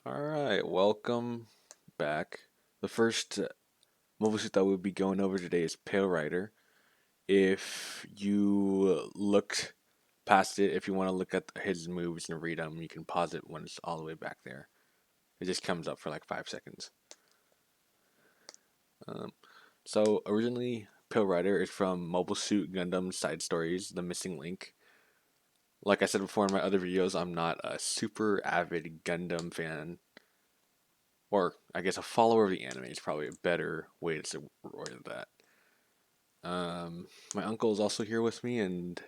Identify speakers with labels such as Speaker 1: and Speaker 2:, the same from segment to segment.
Speaker 1: Alright, welcome back. The first mobile suit that we'll be going over today is Pale Rider. If you looked past it, if you want to look at his moves and read them, you can pause it when it's all the way back there. It just comes up for like 5 seconds. Um, so originally, Pale Rider is from Mobile Suit Gundam Side Stories, The Missing Link. Like I said before in my other videos, I'm not a super avid Gundam fan, or I guess a follower of the anime is probably a better way to word that. My uncle is also here with me, and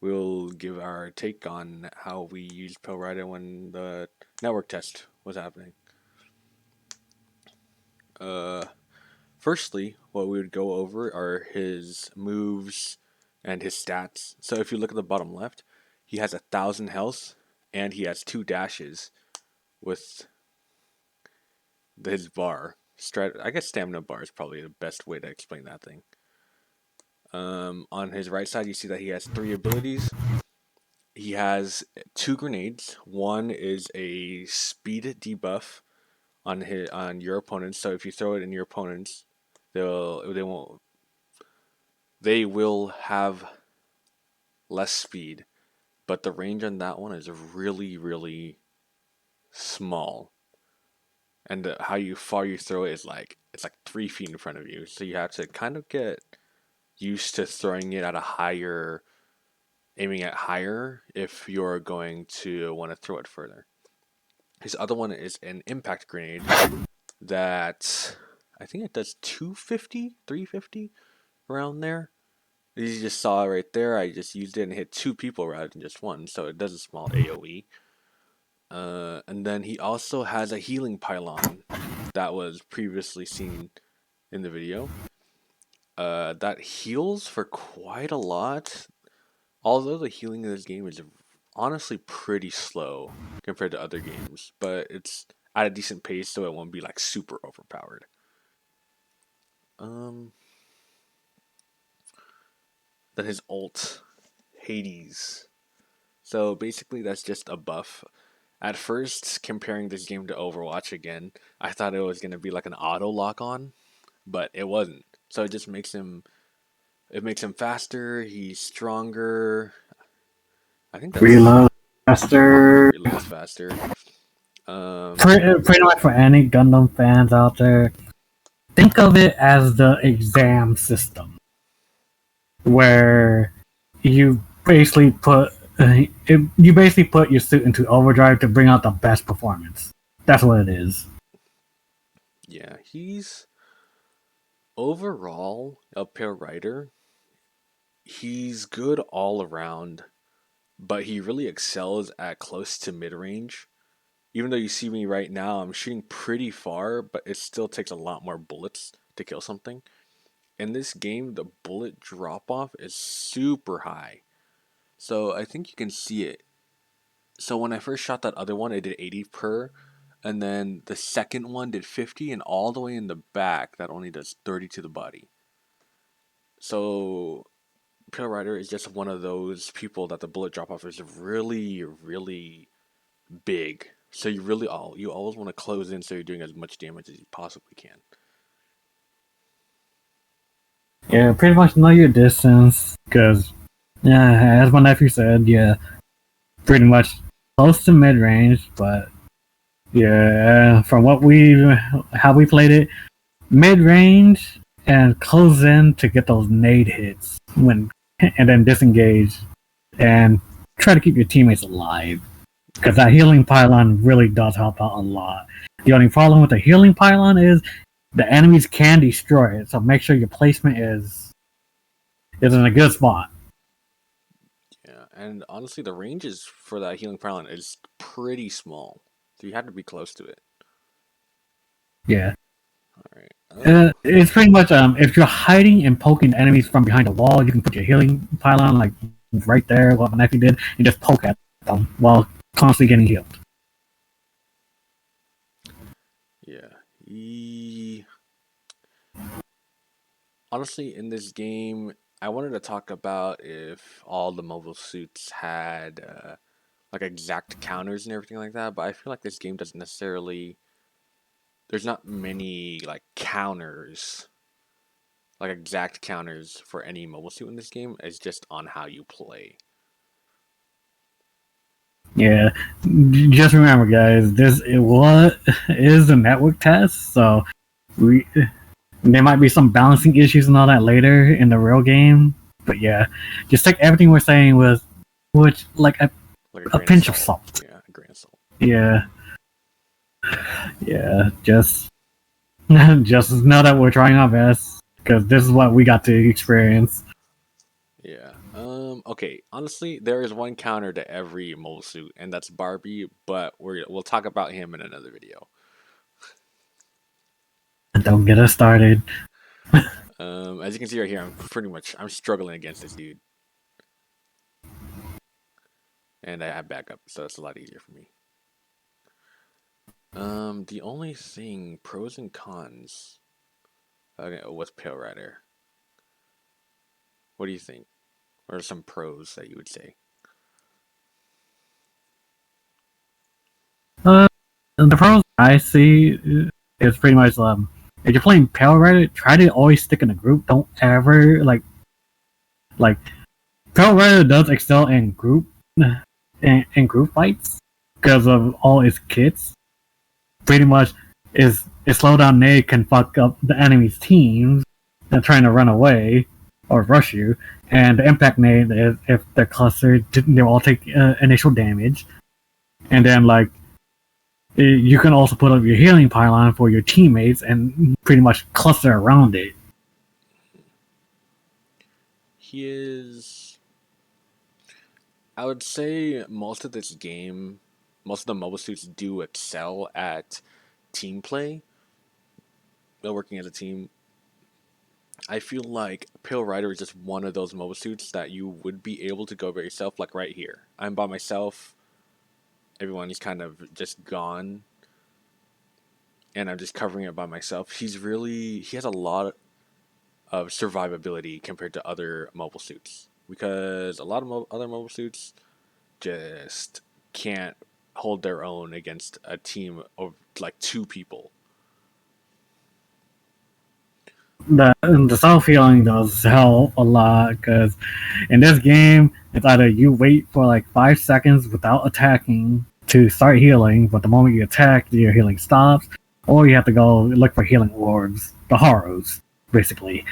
Speaker 1: we'll give our take on how we used Pale Rider when the network test was happening. Uh, Firstly, what we would go over are his moves and his stats. So if you look at the bottom left, he has 1,000 health, and he has 2 dashes with his bar. I guess stamina bar is probably the best way to explain that thing. On his right side, you see that he has 3 abilities. He has 2 grenades. One is a speed debuff on your opponents. So if you throw it in your opponents, they will have less speed, but the range on that one is really small. And how far you throw it is it's like 3 feet in front of you. So you have to kind of get used to throwing it at aiming at higher if you're going to want to throw it further. His other one is an impact grenade that I think it does 250, 350 around there. You just saw it right there. I just used it and hit 2 people rather than just one, so it does a small AoE. And then he also has a healing pylon that was previously seen in the video. That heals for quite a lot. Although the healing in this game is honestly pretty slow compared to other games, but it's at a decent pace, so it won't be like super overpowered. Um, then his ult, Hades. So basically, that's just a buff. At first, comparing this game to Overwatch again, I thought it was gonna be like an auto lock on, but it wasn't. So it just makes him. It makes him faster. He's stronger. I think that's
Speaker 2: Reload faster.
Speaker 1: reloads faster.
Speaker 2: Pretty much for any Gundam fans out there, think of it as the exam system, where you basically put you basically put your suit into overdrive to bring out the best performance. That's what it is.
Speaker 1: Yeah, he's overall a Pale Rider. He's good all around, but he really excels at close to mid range. Even though you see me right now, I'm shooting pretty far, but it still takes a lot more bullets to kill something. In this game, the bullet drop off is super high. So I think you can see it. So when I first shot that other one, it did 80 per, and then the second one did 50, and all the way in the back, that only does 30 to the body. So Pale Rider is just one of those people that the bullet drop off is really big. So you always want to close in so you're doing as much damage as you possibly can.
Speaker 2: Yeah, pretty much know your distance, because yeah, as my nephew said, yeah, pretty much close to mid range, but yeah, from how we played it, mid range and close in to get those nade hits and then disengage and try to keep your teammates alive, because that healing pylon really does help out a lot. The only problem with the healing pylon is the enemies can destroy it, so make sure your placement is in a good spot.
Speaker 1: Yeah, and honestly, the ranges for that healing pylon is pretty small, so you have to be close to it.
Speaker 2: Yeah.
Speaker 1: All right.
Speaker 2: It's pretty much if you're hiding and poking enemies from behind a wall, you can put your healing pylon like right there, what Maneki did, and just poke at them while constantly getting healed.
Speaker 1: Yeah. Honestly, in this game, I wanted to talk about if all the mobile suits had like exact counters and everything like that, but I feel like this game doesn't necessarily. There's not many like counters, like exact counters for any mobile suit in this game. It's just on how you play.
Speaker 2: Yeah, just remember, guys, this it was is a network test, so we there might be some balancing issues and all that later in the real game. But yeah, just take everything we're saying with which like
Speaker 1: Like a
Speaker 2: a
Speaker 1: grain of
Speaker 2: pinch of
Speaker 1: salt.
Speaker 2: salt.
Speaker 1: Yeah, a grain of salt.
Speaker 2: Yeah, yeah, just just know that we're trying our best because this is what we got to experience.
Speaker 1: Yeah. Okay. Honestly, there is one counter to every mole suit, and that's Barbie. But we'll talk about him in another video.
Speaker 2: Don't get us started.
Speaker 1: As you can see right here, I'm struggling against this dude, and I have backup, so it's a lot easier for me. The only thing, pros and cons. Okay, what's Pale Rider? What do you think? What are some pros that you would say?
Speaker 2: Uh, the pros I see is pretty much if you're playing Power Rider, try to always stick in a group. Don't ever like Power Rider does excel in in group fights because of all its kits. Pretty much is a slowdown nade can fuck up the enemy's teams and trying to run away or rush you. And the impact nade is if they're clustered, they'll all take initial damage. And then you can also put up your healing pylon for your teammates and pretty much cluster around it.
Speaker 1: He is. I would say most of this game, most of the mobile suits do excel at team play. They're working as a team. I feel like Pale Rider is just one of those mobile suits that you would be able to go by yourself, like right here. I'm by myself. Everyone is kind of just gone, and I'm just covering it by myself. He has a lot of survivability compared to other mobile suits because a lot of other mobile suits just can't hold their own against a team of like two people.
Speaker 2: The self healing does help a lot because in this game, it's either you wait for like 5 seconds without attacking to start healing, but the moment you attack, your healing stops, or you have to go look for healing orbs, the Haros, basically.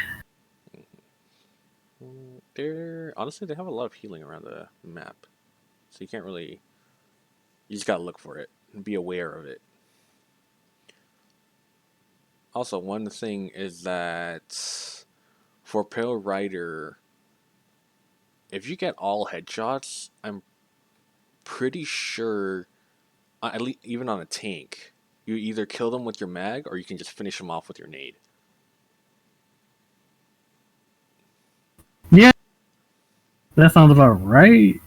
Speaker 1: They're honestly they have a lot of healing around the map, so you can't really. You just gotta look for it and be aware of it. Also, one thing is that for Pale Rider, if you get all headshots, I'm pretty sure, at least even on a tank, you either kill them with your mag or you can just finish them off with your nade.
Speaker 2: Yeah, that sounds about right.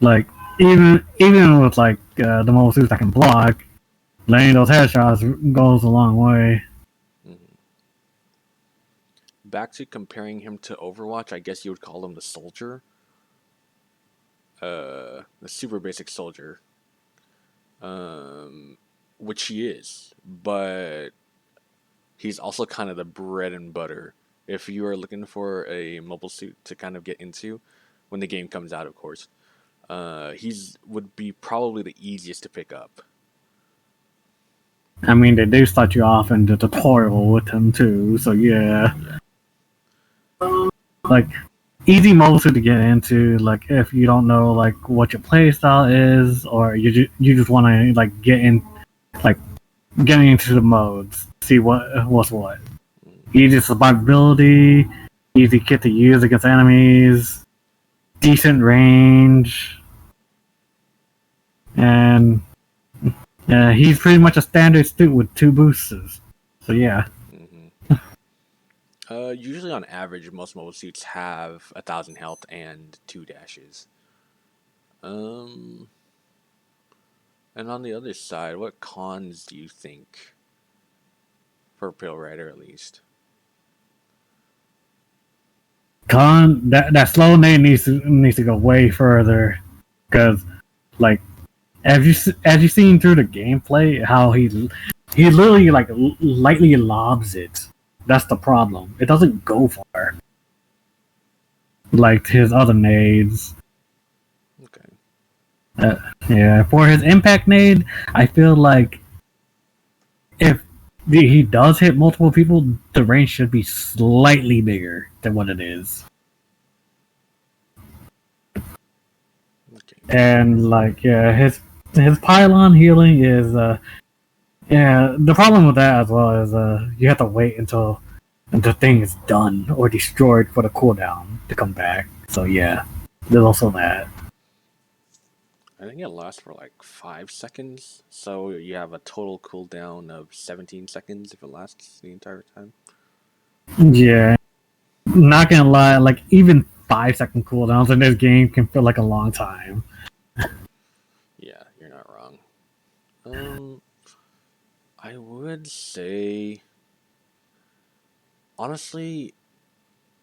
Speaker 2: Like even with the mobile suits that can block, laying those headshots goes a long way.
Speaker 1: Mhm. Back to comparing him to Overwatch, I guess you would call him the soldier, the super basic soldier, um, which he is, but he's also kind of the bread and butter. If you are looking for a mobile suit to kind of get into, when the game comes out, of course, he's would be probably the easiest to pick up.
Speaker 2: I mean, they do start you off in the tutorial with him too, so yeah.
Speaker 1: Yeah.
Speaker 2: Like easy mobile suit to get into. Like if you don't know like what your playstyle is, or you just want to like getting into the modes, see what's what. Easy survivability, easy kit to use against enemies, decent range, and he's pretty much a standard suit with 2 boosters. So yeah.
Speaker 1: Mm-hmm. Usually on average, most mobile suits have 1,000 health and 2 dashes. Um, and on the other side, what cons do you think for Pale Rider at least?
Speaker 2: That slow nade needs to go way further because Like, as you seen through the gameplay, how he literally like lightly lobs it. That's the problem. It doesn't go far like his other nades.
Speaker 1: Okay.
Speaker 2: Uh, yeah, for his impact nade, I feel like if he does hit multiple people, the range should be slightly bigger than what it is.
Speaker 1: Okay.
Speaker 2: And like, yeah, his pylon healing is yeah. The problem with that as well is you have to wait until the thing is done or destroyed for the cooldown to come back. So yeah, there's also that.
Speaker 1: I think it lasts for like 5 seconds, so you have a total cooldown of 17 seconds if it lasts the entire time.
Speaker 2: Yeah, not gonna lie, like even 5 second cooldowns in this game can feel like a long time.
Speaker 1: Yeah, you're not wrong. Um, I would say honestly,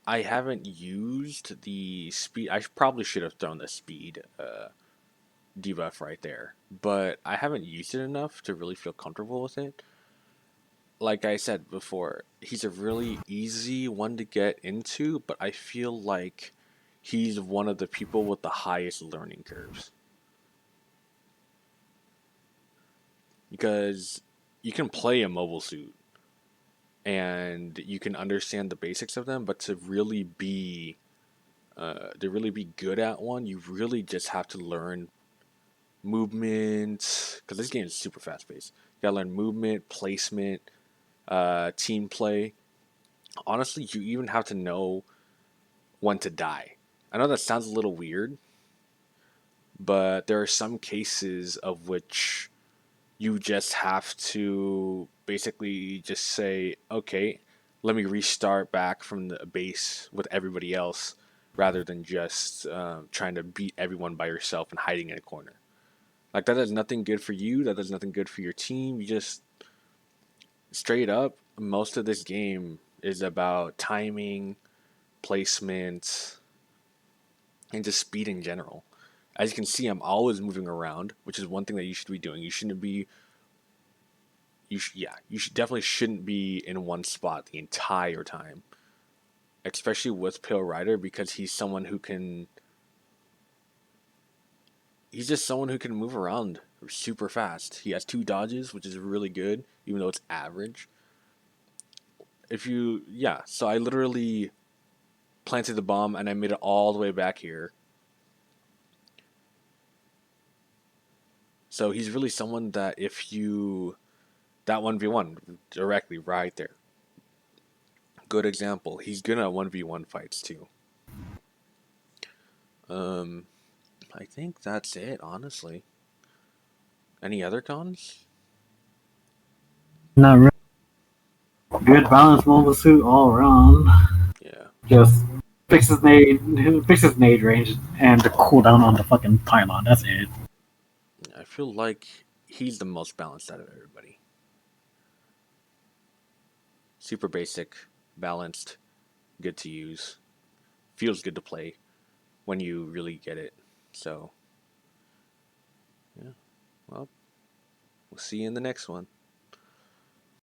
Speaker 1: I haven't used the speed. I probably should have thrown the speed debuff right there, but I haven't used it enough to really feel comfortable with it. Like I said before, he's a really easy one to get into, but I feel like he's one of the people with the highest learning curves because you can play a mobile suit and you can understand the basics of them, but to really be good at one, you really just have to learn movement because this game is super fast paced. You gotta learn movement, placement, team play. Honestly, you even have to know when to die. I know that sounds a little weird, but there are some cases of which you just have to basically just say, okay, let me restart back from the base with everybody else rather than just trying to beat everyone by yourself and hiding in a corner. Like, that does nothing good for you, that does nothing good for your team. You just straight up, most of this game is about timing, placement, and just speed in general. As you can see, I'm always moving around, which is one thing that you should be doing. You shouldn't be. You should definitely shouldn't be in one spot the entire time, especially with Pale Rider because he's someone who can. He's just someone who can move around super fast. He has two dodges, which is really good, even though it's average. So I literally planted the bomb and I made it all the way back here. So he's really someone that if you that 1v1 directly right there. Good example. He's good at 1v1 fights too. Um I think that's it, honestly. Any other cons?
Speaker 2: Not really good balance mobile suit all around.
Speaker 1: Yeah.
Speaker 2: Just fixes nade range and the cooldown on the fucking pylon. That's it.
Speaker 1: I feel like he's the most balanced out of everybody. Super basic, balanced, good to use. Feels good to play when you really get it. So, yeah. Well, we'll see you in the next one.